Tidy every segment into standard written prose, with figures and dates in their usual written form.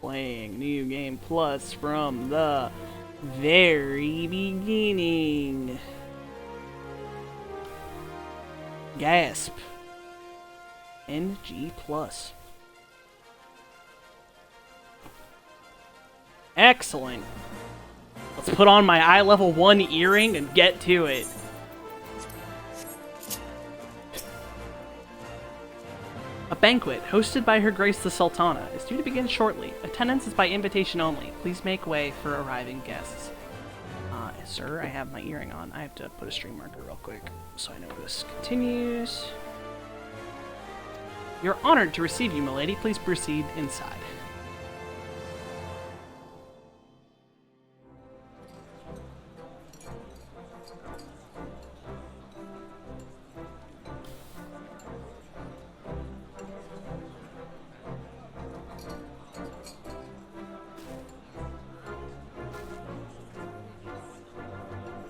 playing New Game Plus from the very beginning. Gasp. NG Plus. Excellent. Let's put on my eye level 1 earring and get to it. A banquet, hosted by Her Grace the Sultana, is due to begin shortly. Attendance is by invitation only. Please make way for arriving guests. Sir, I have my earring on. I have to put a stream marker real quick so I know this continues. You're honored to receive you, milady. Please proceed inside.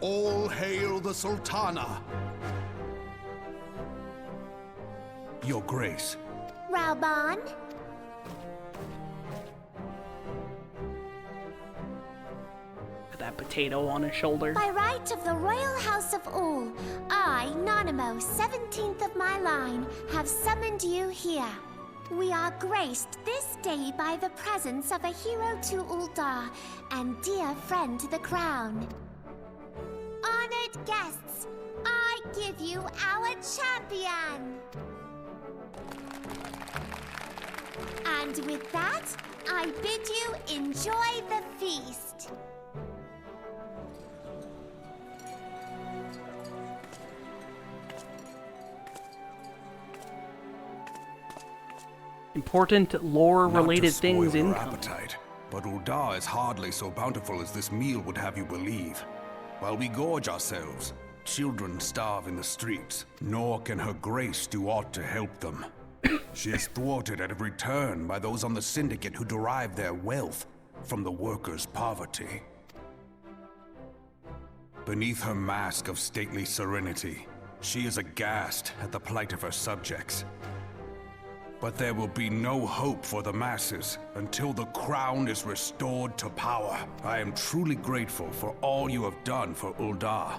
All hail the Sultana! Your Grace. Raubon? That potato on his shoulder. By right of the Royal House of All, I, Nanimo, 17th of my line, have summoned you here. We are graced this day by the presence of a hero to Ul'dah and dear friend to the crown. Honored guests, I give you our champion! And with that, I bid you enjoy the feast. Important lore-related things Not to spoil your incoming. appetite, but Ul'dah is hardly so bountiful as this meal would have you believe. While we gorge ourselves, children starve in the streets, nor can Her Grace do aught to help them. She is thwarted at every turn by those on the Syndicate who derive their wealth from the workers' poverty. Beneath her mask of stately serenity, she is aghast at the plight of her subjects. But there will be no hope for the masses until the crown is restored to power. I am truly grateful for all you have done for Ul'dah.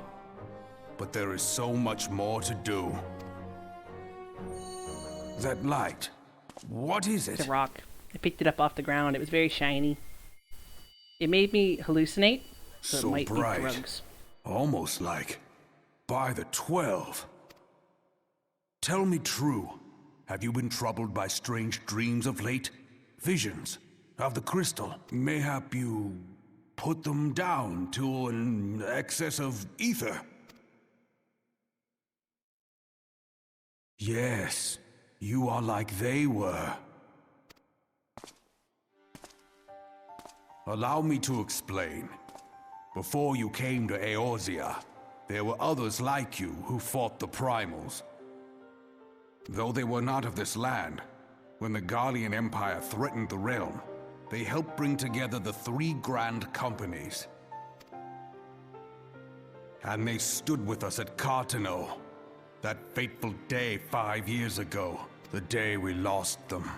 But there is so much more to do. That light, what is It's a it? rock. I picked it up off the ground. It was very shiny. It made me hallucinate, so it So might bright. be drugs. Almost like by the 12. Tell me true. Have you been troubled by strange dreams of late? Visions of the crystal? Mayhap you put them down to an excess of ether? Yes, you are like they were. Allow me to explain. Before you came to Eorzea, there were others like you who fought the primals. Though they were not of this land, when the Garlean Empire threatened the realm, they helped bring together the 3 grand companies. And they stood with us at Cartano, that fateful day 5 years ago, the day we lost them.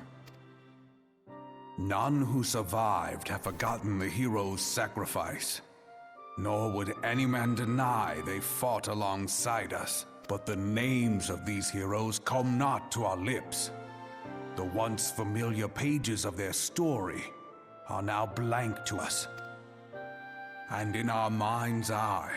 None who survived have forgotten the heroes' sacrifice, nor would any man deny they fought alongside us. But the names of these heroes come not to our lips. The once familiar pages of their story are now blank to us. And in our mind's eye,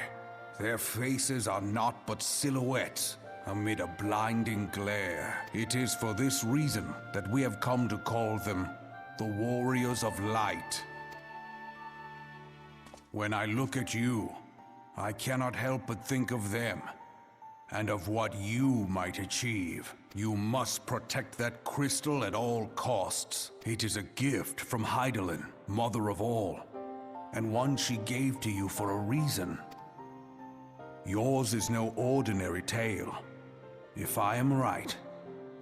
their faces are naught but silhouettes amid a blinding glare. It is for this reason that we have come to call them the Warriors of Light. When I look at you, I cannot help but think of them. And of what you might achieve. You must protect that crystal at all costs. It is a gift from Hydaelyn, mother of all, and one she gave to you for a reason. Yours is no ordinary tale. If I am right,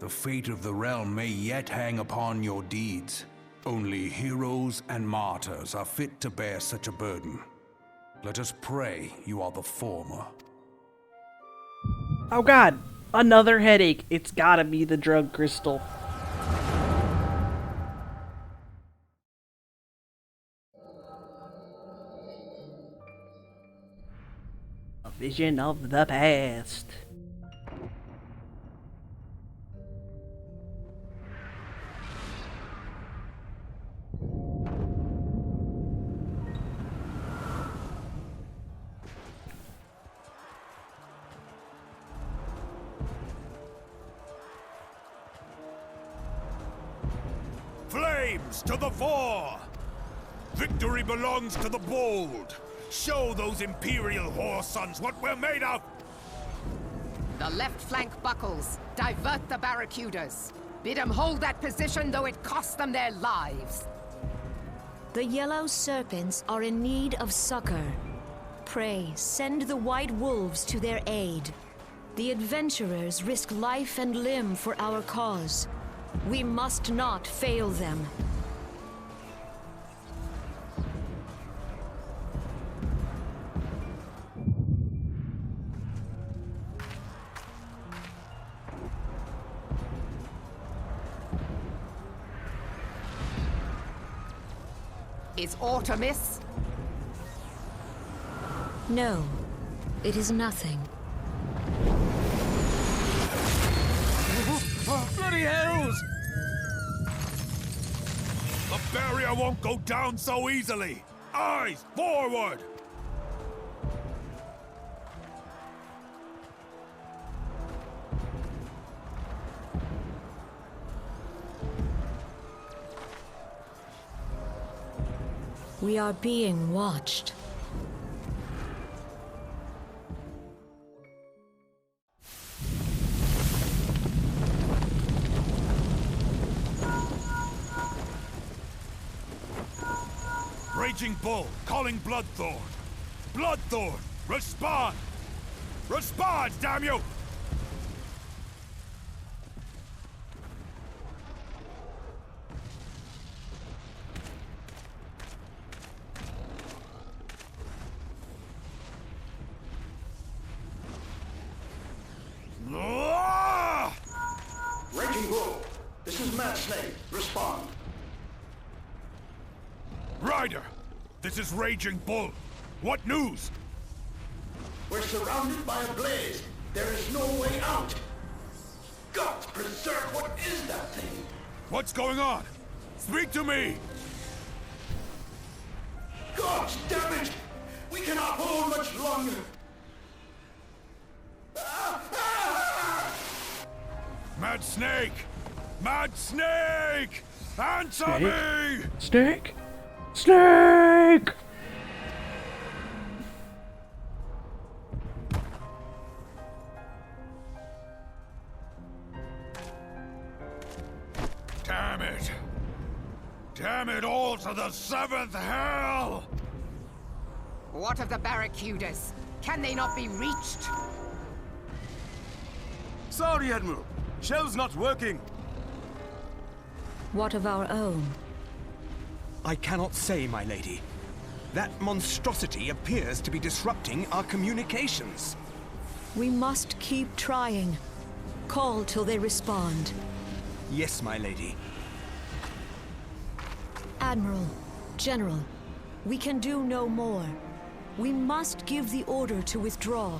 the fate of the realm may yet hang upon your deeds. Only heroes and martyrs are fit to bear such a burden. Let us pray you are the former. Oh god, another headache. It's gotta be the drug crystal. Vision of the past. Flames to the fore! Victory belongs to the bold! Show those Imperial whore sons what we're made of! The left flank buckles. Divert the barracudas. Bid them hold that position, though it costs them their lives. The yellow serpents are in need of succor. Pray, send the white wolves to their aid. The adventurers risk life and limb for our cause. We must not fail them. Is aught amiss? No, it is nothing. Bloody hells! The barrier won't go down so easily! Eyes forward! We are being watched. Raging Bull, calling Bloodthorn! Bloodthorn, respond! Respond, damn you! Raging Bull, this is Mad Snake. Respond. Ryder, this is Raging Bull. What news? We're surrounded by a blaze. There is no way out. God preserve, what is that thing? What's going on? Speak to me! God damn it! We cannot hold much longer. Mad Snake! Mad Snake! Answer me! Snake? Snake! Damn it! Damn it all to the seventh hell! What of the barracudas? Can they not be reached? Sorry, Admiral. Shell's not working. What of our own? I cannot say, my lady. That monstrosity appears to be disrupting our communications. We must keep trying. Call till they respond. Yes, my lady. Admiral, General, we can do no more. We must give the order to withdraw.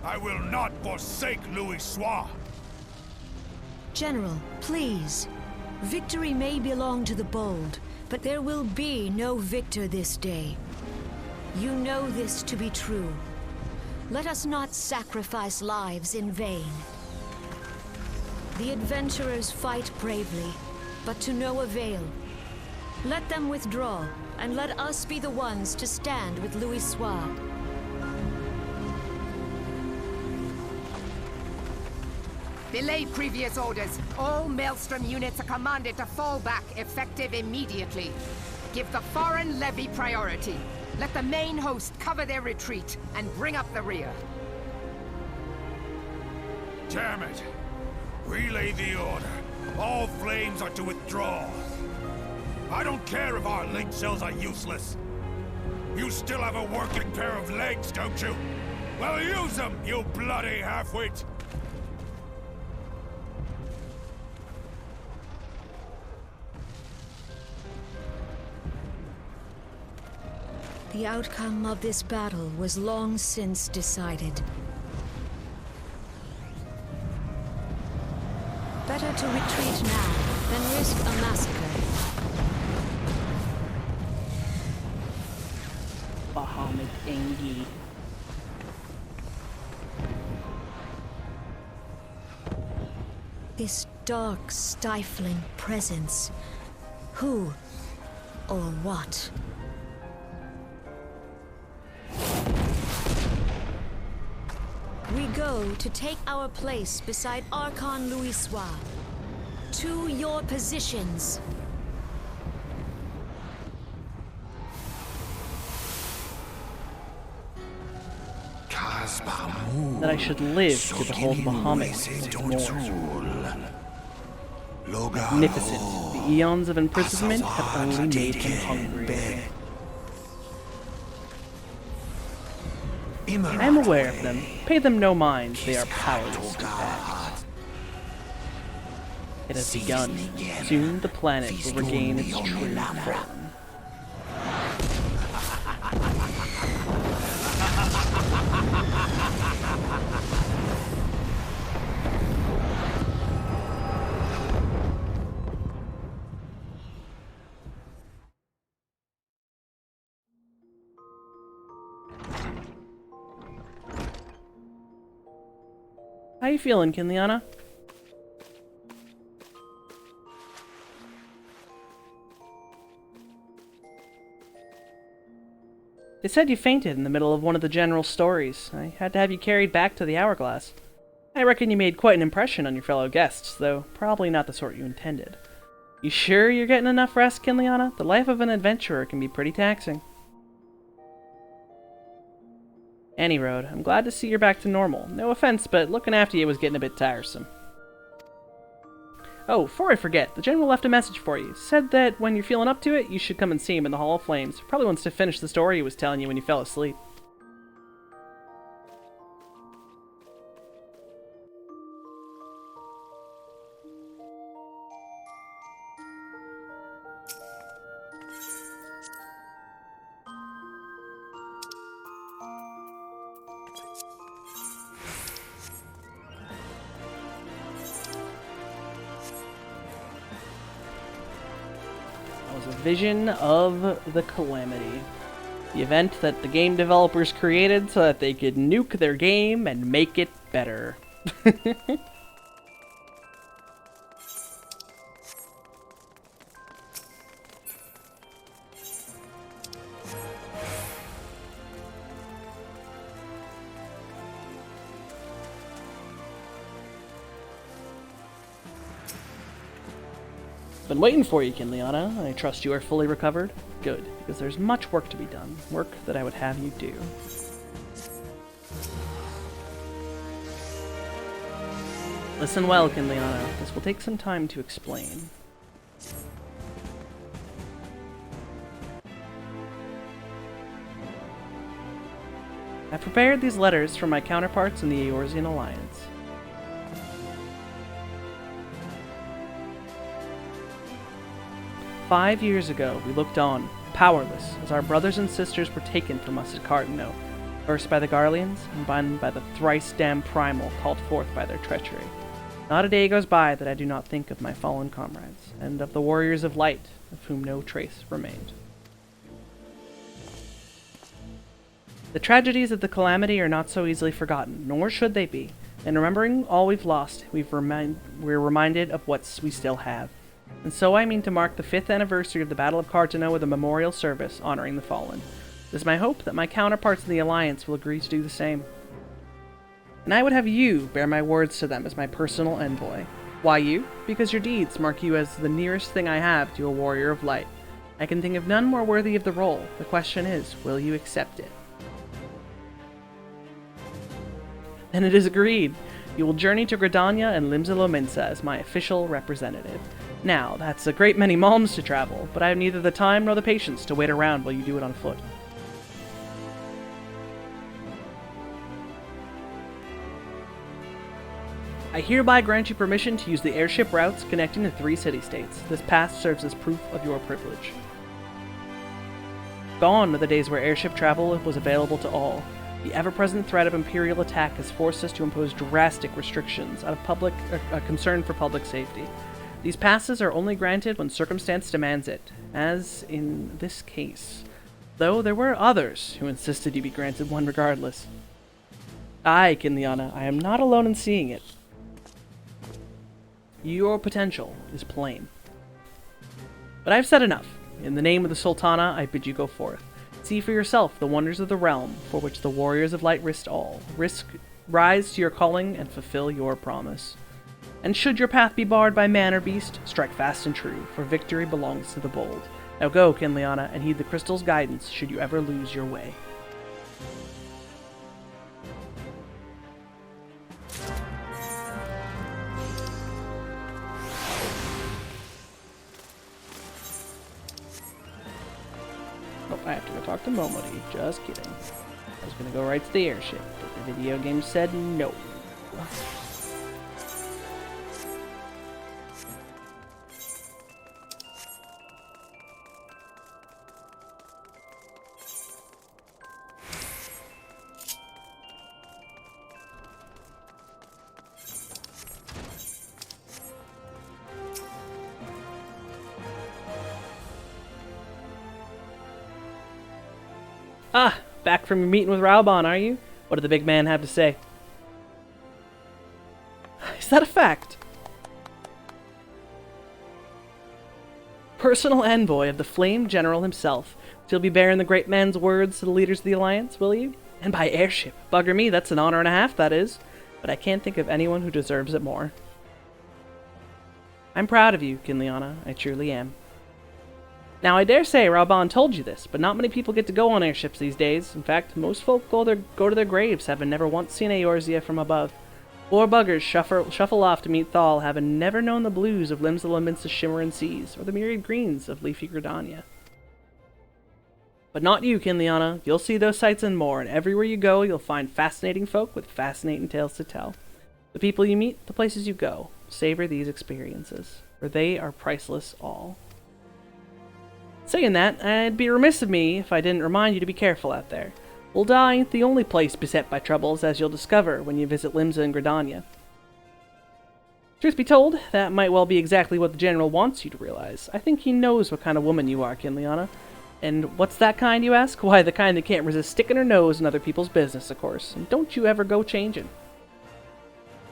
I will not forsake Louis Soir! General, please. Victory may belong to the bold, but there will be no victor this day. You know this to be true. Let us not sacrifice lives in vain. The adventurers fight bravely, but to no avail. Let them withdraw, and let us be the ones to stand with Louis Soir. Belay previous orders. All Maelstrom units are commanded to fall back, effective immediately. Give the foreign levy priority. Let the main host cover their retreat and bring up the rear. Damn it! Relay the order. All flames are to withdraw. I don't care if our link cells are useless. You still have a working pair of legs, don't you? Well, use them, you bloody half-wit! The outcome of this battle was long since decided. Better to retreat now than risk a massacre. Bahamut Engi. This dark, stifling presence. Who or what? We go to take our place beside Archon Louisoix. To your positions. That I should live to behold Bahamut once more. Magnificent. The eons of imprisonment have only made him hungry. I am aware of them. Pay them no mind. They are powerless to act. It has begun. Soon the planet will regain its true form. How you feeling, Kinliana? They said you fainted in the middle of one of the general's stories. I had to have you carried back to the Hourglass. I reckon you made quite an impression on your fellow guests, though probably not the sort you intended. You sure you're getting enough rest, Kinliana? The life of an adventurer can be pretty taxing. Any road, I'm glad to see you're back to normal. No offense, but looking after you was getting a bit tiresome. Oh, before I forget, the General left a message for you. Said that when you're feeling up to it, you should come and see him in the Hall of Flames. Probably wants to finish the story he was telling you when you fell asleep. A vision of the Calamity. The event that the game developers created so that they could nuke their game and make it better. Been waiting for you, Kinliana. I trust you are fully recovered? Good, because there's much work to be done. Work that I would have you do. Listen well, Kinliana. This will take some time to explain. I've prepared these letters for my counterparts in the Eorzean Alliance. "5 years ago, we looked on, powerless, as our brothers and sisters were taken from us at Cardinal, first by the Garleans, and then by the thrice-damned primal called forth by their treachery. Not a day goes by that I do not think of my fallen comrades, and of the warriors of light, of whom no trace remained. The tragedies of the Calamity are not so easily forgotten, nor should they be. In remembering all we've lost, we're reminded of what we still have. And so I mean to mark the 5th anniversary of the Battle of Cartano with a memorial service honoring the fallen. It is my hope that my counterparts in the Alliance will agree to do the same. And I would have you bear my words to them as my personal envoy. Why you? Because your deeds mark you as the nearest thing I have to a warrior of light. I can think of none more worthy of the role. The question is, will you accept it?" "Then it is agreed. You will journey to Gridania and Limsa as my official representative. Now, that's a great many malms to travel, but I have neither the time nor the patience to wait around while you do it on foot. I hereby grant you permission to use the airship routes connecting the 3 city-states. This pass serves as proof of your privilege." Gone are the days where airship travel was available to all. The ever-present threat of Imperial attack has forced us to impose drastic restrictions out of concern for public safety. These passes are only granted when circumstance demands it, as in this case. Though there were others who insisted you be granted one regardless. Aye, Kinliana, I am not alone in seeing it. Your potential is plain. But I've said enough. In the name of the Sultana, I bid you go forth. See for yourself the wonders of the realm, for which the warriors of light risked all. Rise to your calling and fulfill your promise. And should your path be barred by man or beast, strike fast and true, for victory belongs to the bold. Now go, Kinliana, and heed the crystal's guidance should you ever lose your way. Oh, I have to go talk to Momodi. Just kidding. I was gonna go right to the airship, but the video game said no. Ah, back from your meeting with Raubon, are you? What did the big man have to say? Is that a fact? Personal envoy of the Flame General himself. You'll be bearing the great man's words to the leaders of the Alliance, will you? And by airship. Bugger me, that's an honor and a half, that is. But I can't think of anyone who deserves it more. I'm proud of you, Kinliana. I truly am. Now, I dare say Raubon told you this, but not many people get to go on airships these days. In fact, most folk go to their graves having never once seen Eorzea from above. Poor buggers shuffle off to meet Thal, having never known the blues of Limsa shimmering seas, or the myriad greens of leafy Gridania. But not you, Kinliana. You'll see those sights and more, and everywhere you go, you'll find fascinating folk with fascinating tales to tell. The people you meet, the places you go, savor these experiences, for they are priceless all. Saying that, it'd be remiss of me if I didn't remind you to be careful out there. Ul'dah ain't the only place beset by troubles, as you'll discover when you visit Limsa and Gridania. Truth be told, that might well be exactly what the General wants you to realize. I think he knows what kind of woman you are, Kinliana. And what's that kind, you ask? Why, the kind that can't resist sticking her nose in other people's business, of course. And don't you ever go changing.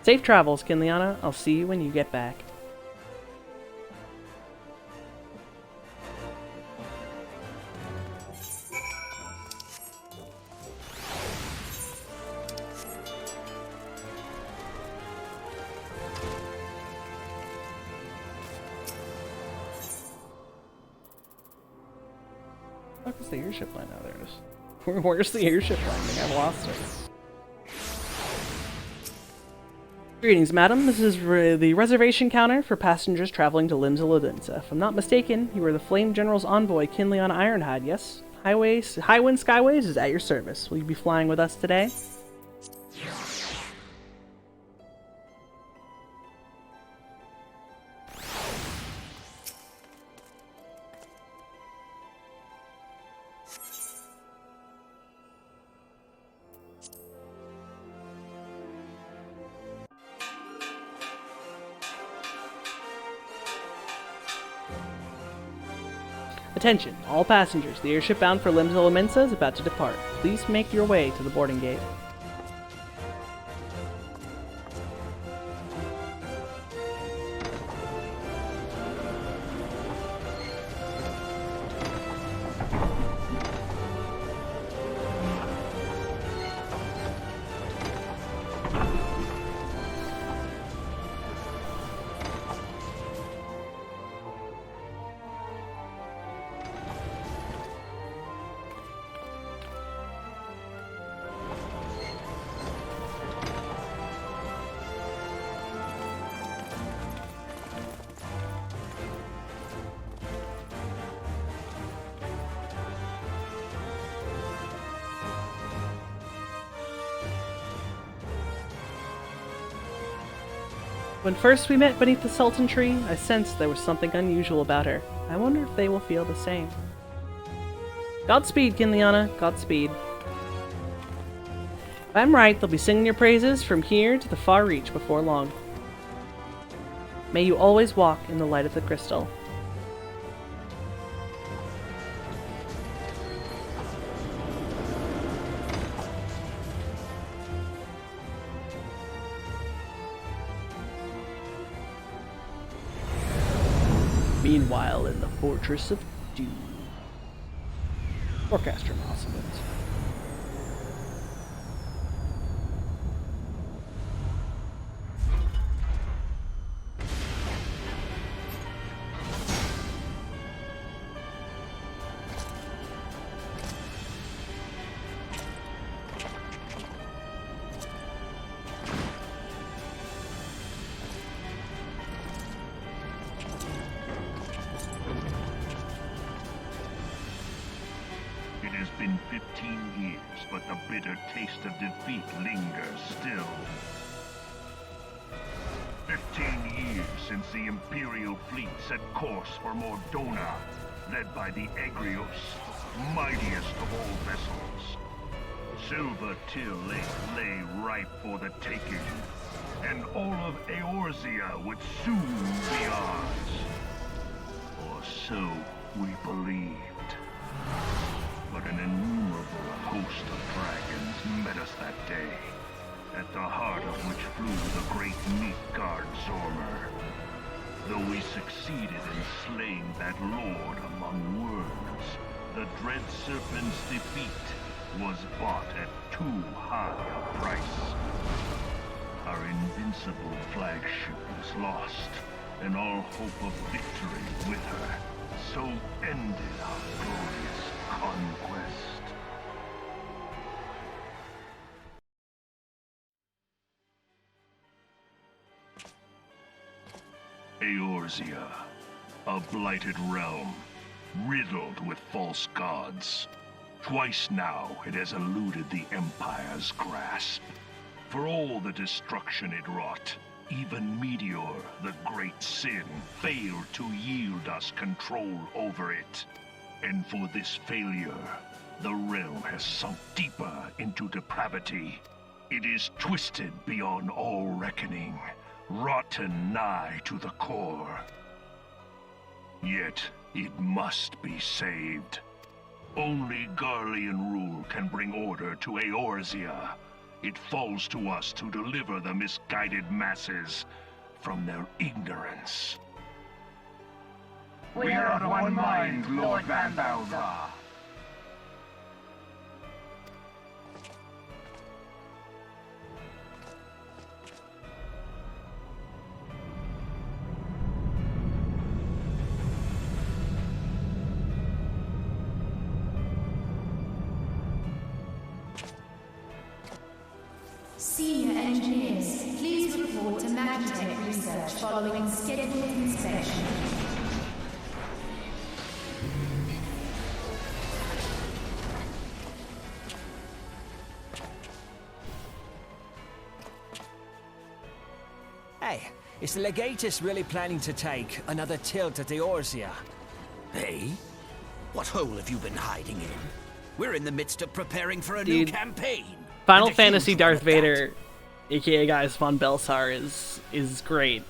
Safe travels, Kinliana. I'll see you when you get back. What is the airship line? Oh, there it is. Where's the airship landing? I've lost it. Greetings, madam. This is the reservation counter for passengers traveling to Limsa Lodensa. If I'm not mistaken, you are the Flame General's envoy, Kinliana Ironhide, yes? Highwind Skyways is at your service. Will you be flying with us today? Attention, all passengers. The airship bound for Limsa Lodensa is about to depart. Please make your way to the boarding gate. When first we met beneath the Sultan tree, I sensed there was something unusual about her. I wonder if they will feel the same. Godspeed, Kinliana. Godspeed. If I'm right, they'll be singing your praises from here to the far reach before long. May you always walk in the light of the crystal. Meanwhile, in the Fortress of Doom. Orchestral Oscillants. It has been 15 years, but the bitter taste of defeat lingers still. 15 years since the Imperial fleet set course for Mordona, led by the Egrios, mightiest of all vessels. Silver Till Lake lay ripe for the taking, and all of Eorzea would soon be ours. Or so we believed. But an innumerable host of dragons met us that day, at the heart of which flew the great Midgard Zormer. Though we succeeded in slaying that lord among worms, the dread serpent's defeat was bought at too high a price. Our invincible flagship was lost, and all hope of victory with her. So ended our glorious conquest. Eorzea, a blighted realm, riddled with false gods. Twice now it has eluded the Empire's grasp. For all the destruction it wrought, even Meteor, the great sin, failed to yield us control over it. And for this failure, the realm has sunk deeper into depravity. It is twisted beyond all reckoning, rotten nigh to the core. Yet, it must be saved. Only Garlean rule can bring order to Eorzea. It falls to us to deliver the misguided masses from their ignorance. We are of one mind, Lord Van Balzar. Senior engineers, please report to Magitech research following scheduled inspection. Hey, is the Legatus really planning to take another tilt at Eorzea? Hey? What hole have you been hiding in? We're in the midst of preparing for a Dude. new campaign. Final And a Fantasy huge Darth one at that. Vader, aka Gaius von Belsar, is great.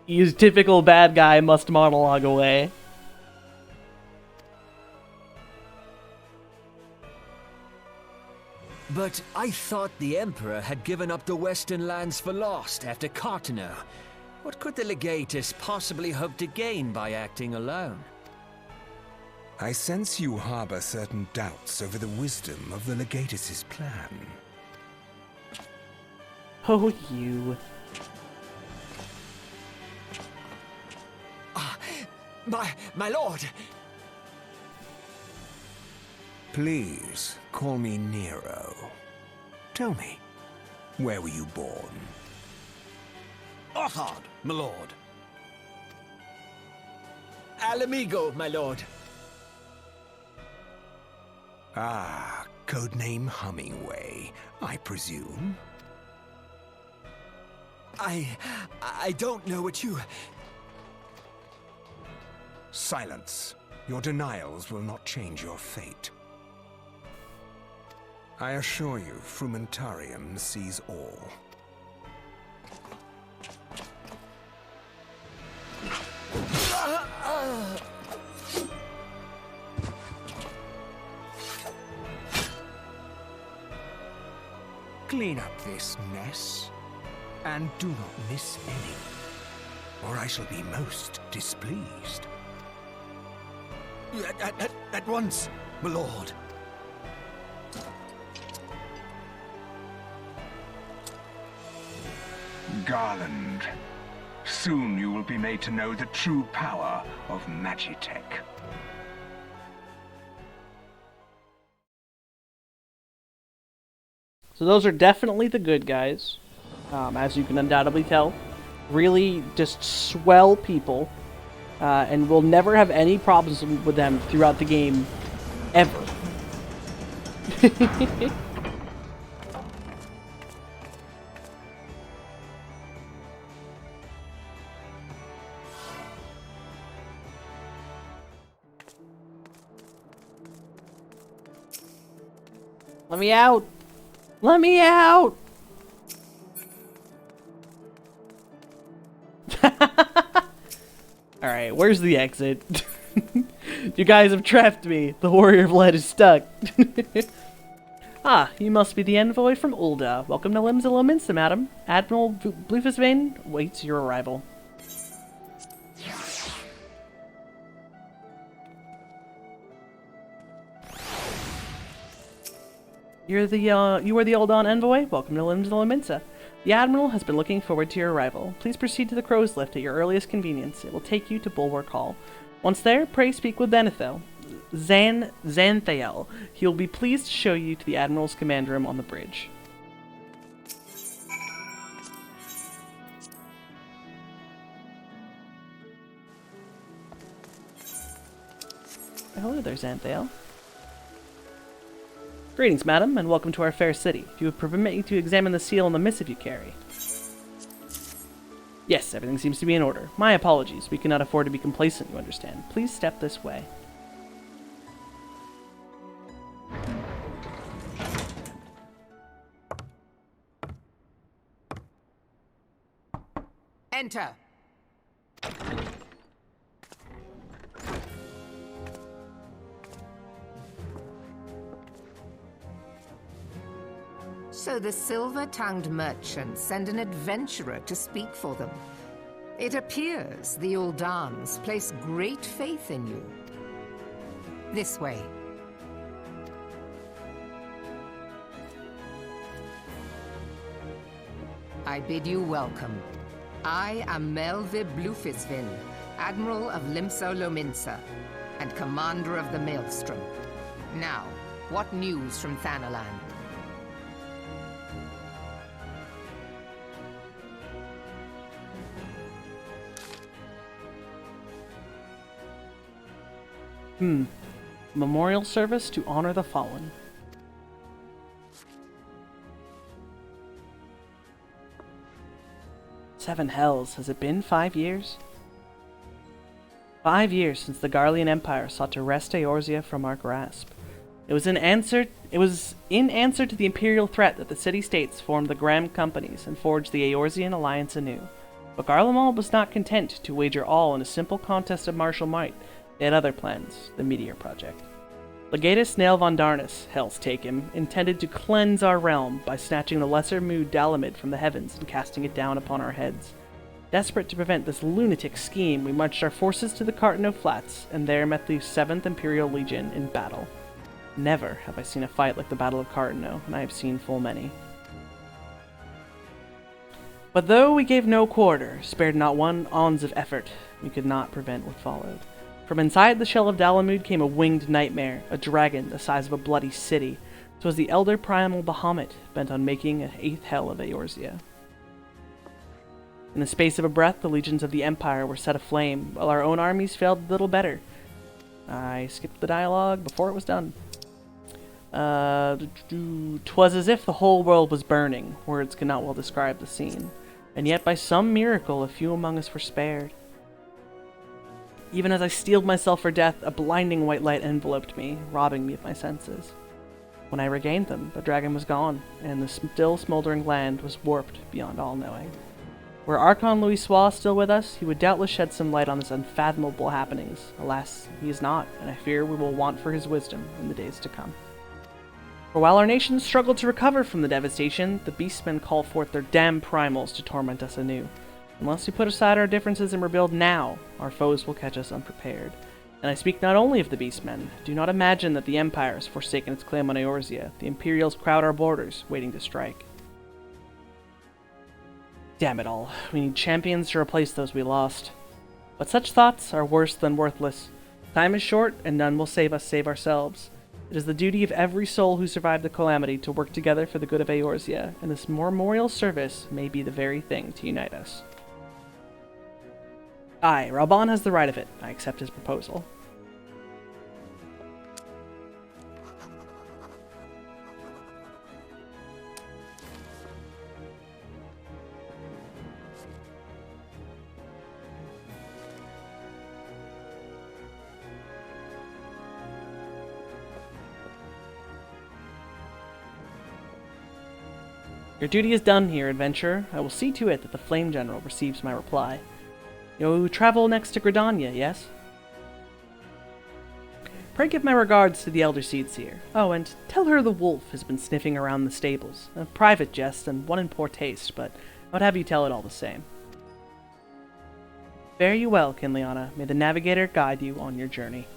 He's typical bad guy, must monologue away. But I thought the Emperor had given up the Western lands for lost after Carteneau. What could the Legatus possibly hope to gain by acting alone? I sense you harbor certain doubts over the wisdom of the Legatus's plan. Oh, you. My lord! Please, call me Nero. Tell me, where were you born? Othard, my lord. Alamigo, my lord. Ah, codename Hummingway, I presume. I don't know what you... Silence. Your denials will not change your fate. I assure you, Frumentarium sees all. Clean up this mess, and do not miss any, or I shall be most displeased. At once, my lord. Garland, soon you will be made to know the true power of Magitech. So those are definitely the good guys, as you can undoubtedly tell. Really just swell people, and we'll never have any problems with them throughout the game, ever. Let me out! Let me out! Alright, where's the exit? You guys have trapped me. The Warrior of Lead is stuck. Ah, you must be the envoy from Ulda. Welcome to Limsa Lominsa, madam. Admiral Bluefisbane waits your arrival. You are the Uldan envoy? Welcome to Limsa Lominsa. The Admiral has been looking forward to your arrival. Please proceed to the Crow's Lift at your earliest convenience. It will take you to Bulwark Hall. Once there, pray speak with Xanthael. He will be pleased to show you to the Admiral's command room on the bridge. Hello there, Xanthael. Greetings, madam, and welcome to our fair city. If you would permit me to examine the seal and the missive you carry. Yes, everything seems to be in order. My apologies. We cannot afford to be complacent, you understand. Please step this way. Enter. So the silver-tongued merchants send an adventurer to speak for them. It appears the Uldans place great faith in you. This way. I bid you welcome. I am Melve Bluefisvin, Admiral of Limsa Lominsa, and Commander of the Maelstrom. Now, what news from Thanalan? Memorial service to honor the fallen. Seven hells. Has it been 5 years? 5 years since the Garlean Empire sought to wrest Eorzea from our grasp. It was in answer to the Imperial threat that the city-states formed the Graham Companies and forged the Eorzean alliance anew. But Garlemald was not content to wager all in a simple contest of martial might. They had other plans, the Meteor Project. Legatus Nail von Darnus, hells take him, intended to cleanse our realm by snatching the lesser mood Dalamid from the heavens and casting it down upon our heads. Desperate to prevent this lunatic scheme, we marched our forces to the Cartano Flats, and there met the 7th Imperial Legion in battle. Never have I seen a fight like the Battle of Cartano, and I have seen full many. But though we gave no quarter, spared not one ounce of effort, we could not prevent what followed. From inside the shell of Dalamud came a winged nightmare, a dragon the size of a bloody city. 'Twas the elder primal Bahamut, bent on making an 8th hell of Eorzea. In the space of a breath, the legions of the Empire were set aflame, while our own armies failed little better. I skipped the dialogue before it was done. 'Twas as if the whole world was burning. Words cannot well describe the scene. And yet by some miracle a few among us were spared. Even as I steeled myself for death, a blinding white light enveloped me, robbing me of my senses. When I regained them, the dragon was gone, and the still smoldering land was warped beyond all knowing. Were Archon Louisoix still with us, he would doubtless shed some light on this unfathomable happenings. Alas, he is not, and I fear we will want for his wisdom in the days to come. For while our nation struggled to recover from the devastation, the beastmen call forth their damned primals to torment us anew. Unless we put aside our differences and rebuild now, our foes will catch us unprepared. And I speak not only of the beastmen. Do not imagine that the Empire has forsaken its claim on Eorzea. The Imperials crowd our borders, waiting to strike. Damn it all. We need champions to replace those we lost. But such thoughts are worse than worthless. Time is short, and none will save us save ourselves. It is the duty of every soul who survived the calamity to work together for the good of Eorzea, and this memorial service may be the very thing to unite us. Aye, Raban has the right of it. I accept his proposal. Your duty is done here, adventurer. I will see to it that the Flame General receives my reply. You travel next to Gridania, yes? Pray give my regards to the Elder Seedseer. Oh, and tell her the wolf has been sniffing around the stables. A private jest and one in poor taste, but I would have you tell it all the same. Fare you well, Kinliana. May the Navigator guide you on your journey.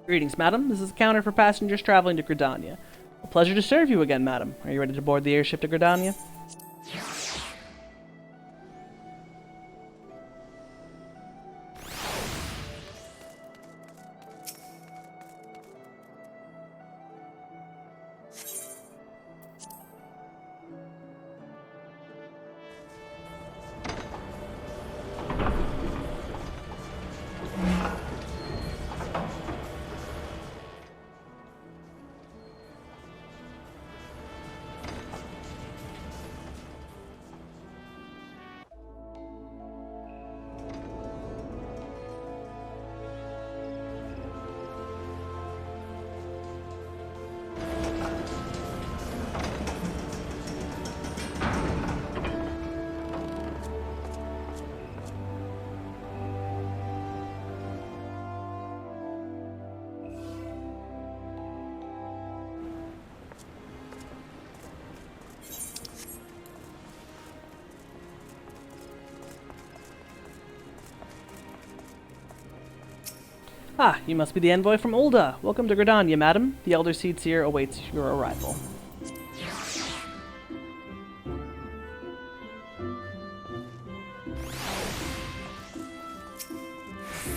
Greetings, madam. This is the counter for passengers traveling to Gridania. A pleasure to serve you again, madam. Are you ready to board the airship to Gridania? Ah, you must be the envoy from Ul'dah. Welcome to Gridania, madam. The Elder Seedseer awaits your arrival.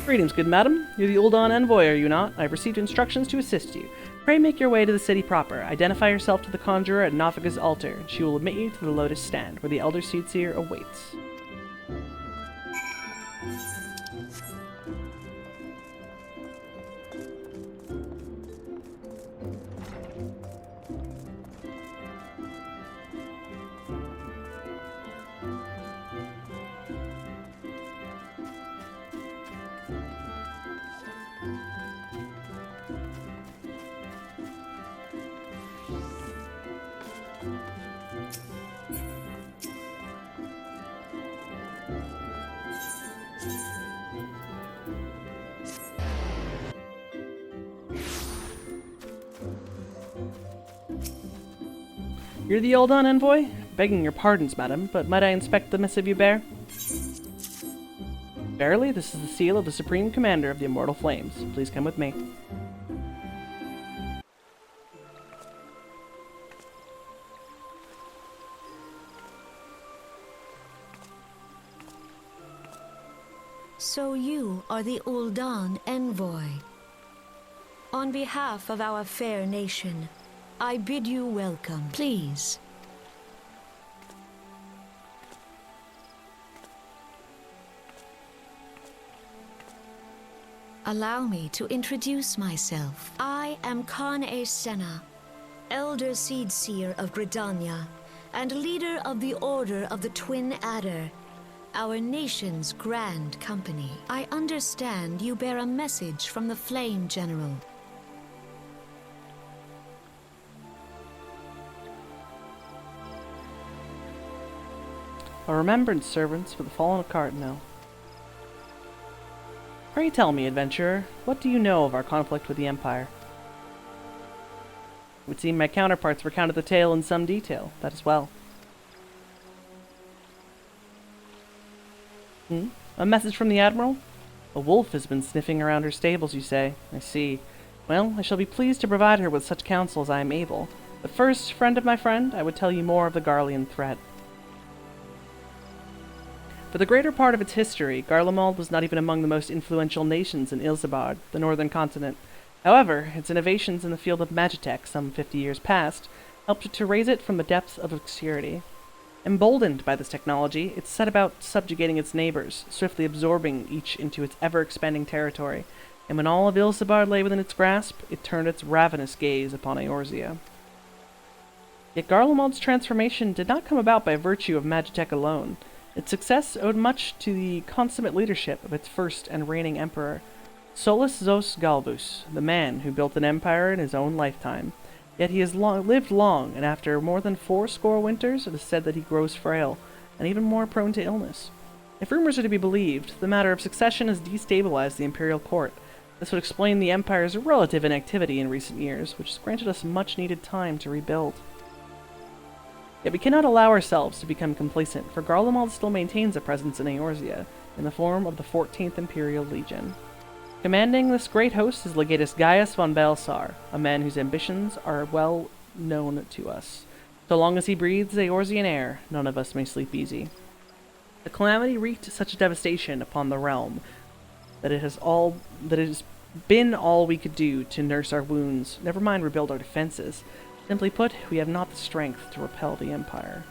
Greetings, good madam. You're the Ul'dah envoy, are you not? I've received instructions to assist you. Pray make your way to the city proper. Identify yourself to the conjurer at Nafika's altar, and she will admit you to the Lotus Stand, where the Elder Seedseer awaits. You're the Ul'dah envoy? Begging your pardons, madam, but might I inspect the missive you bear? Verily, this is the seal of the Supreme Commander of the Immortal Flames. Please come with me. So you are the Ul'dah envoy. On behalf of our fair nation, I bid you welcome. Please. Allow me to introduce myself. I am Khan-e Senna, Elder Seedseer of Gridania, and leader of the Order of the Twin Adder, our nation's grand company. I understand you bear a message from the Flame General. A remembrance servants for the fallen of Cardinal. Pray tell me, adventurer, what do you know of our conflict with the Empire? It would seem my counterparts recounted the tale in some detail. That as well. A message from the Admiral? A wolf has been sniffing around her stables, you say. I see. Well, I shall be pleased to provide her with such counsel as I am able. But first, friend of my friend, I would tell you more of the Garlean threat. For the greater part of its history, Garlemald was not even among the most influential nations in Ilsabard, the northern continent. However, its innovations in the field of magitech some 50 years past helped to raise it from the depths of obscurity. Emboldened by this technology, it set about subjugating its neighbors, swiftly absorbing each into its ever-expanding territory, and when all of Ilsabard lay within its grasp, it turned its ravenous gaze upon Eorzea. Yet Garlemald's transformation did not come about by virtue of magitech alone. Its success owed much to the consummate leadership of its first and reigning emperor, Solus Zos Galvus, the man who built an empire in his own lifetime. Yet he has lived long, and after more than 80 winters, it is said that he grows frail, and even more prone to illness. If rumors are to be believed, the matter of succession has destabilized the imperial court. This would explain the empire's relative inactivity in recent years, which has granted us much-needed time to rebuild. Yet we cannot allow ourselves to become complacent, for Garlemald still maintains a presence in Eorzea, in the form of the 14th Imperial Legion. Commanding this great host is Legatus Gaius von Belsar, a man whose ambitions are well known to us. So long as he breathes Eorzean air, none of us may sleep easy. The calamity wreaked such devastation upon the realm that it has been all we could do to nurse our wounds, never mind rebuild our defenses. Simply put, we have not the strength to repel the Empire.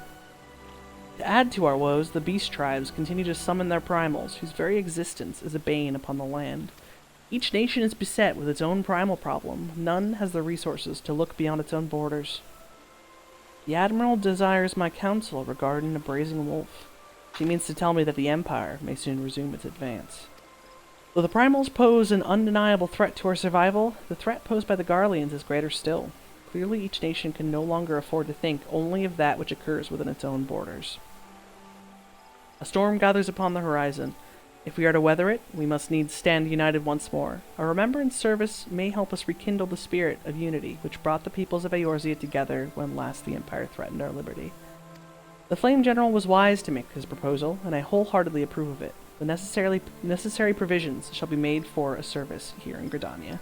To add to our woes, the beast tribes continue to summon their primals, whose very existence is a bane upon the land. Each nation is beset with its own primal problem. None has the resources to look beyond its own borders. The Admiral desires my counsel regarding a brazen wolf. She means to tell me that the Empire may soon resume its advance. Though the primals pose an undeniable threat to our survival, the threat posed by the Garleans is greater still. Clearly, each nation can no longer afford to think only of that which occurs within its own borders. A storm gathers upon the horizon. If we are to weather it, we must needs stand united once more. Our remembrance service may help us rekindle the spirit of unity which brought the peoples of Eorzea together when last the Empire threatened our liberty. The Flame General was wise to make his proposal, and I wholeheartedly approve of it. The necessary provisions shall be made for a service here in Gridania.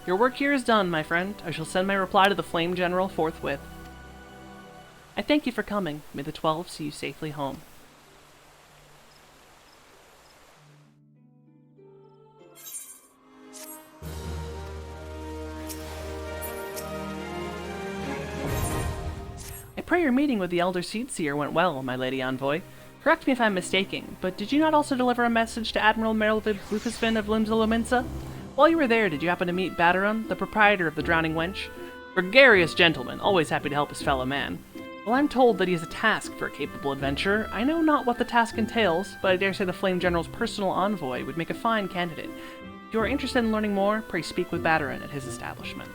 Your work here is done, my friend. I shall send my reply to the Flame General forthwith. I thank you for coming. May the 12 see you safely home. I pray your meeting with the Elder Seedseer went well, my Lady Envoy. Correct me if I'm mistaken, but did you not also deliver a message to Admiral Merylvid Lucasfin of Limsalominsa? While you were there, did you happen to meet Baderon, the proprietor of the Drowning Wench? Gregarious gentleman, always happy to help his fellow man. Well, I'm told that he has a task for a capable adventurer. I know not what the task entails, but I dare say the Flame General's personal envoy would make a fine candidate. If you are interested in learning more, pray speak with Baderon at his establishment.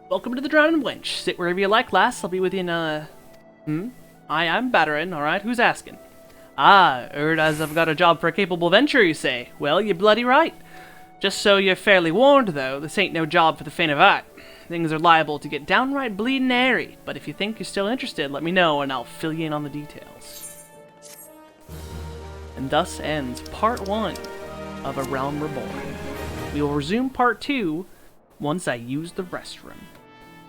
Welcome to the Drowning Wench. Sit wherever you like, lass. I'll be with you in, I'm battering, alright? Who's asking? Ah, heard as I've got a job for a capable venture, you say? Well, you're bloody right. Just so you're fairly warned, though, this ain't no job for the faint of heart. Things are liable to get downright bleeding airy, but if you think you're still interested, let me know and I'll fill you in on the details. And thus ends part 1 of A Realm Reborn. We will resume part 2 once I use the restroom.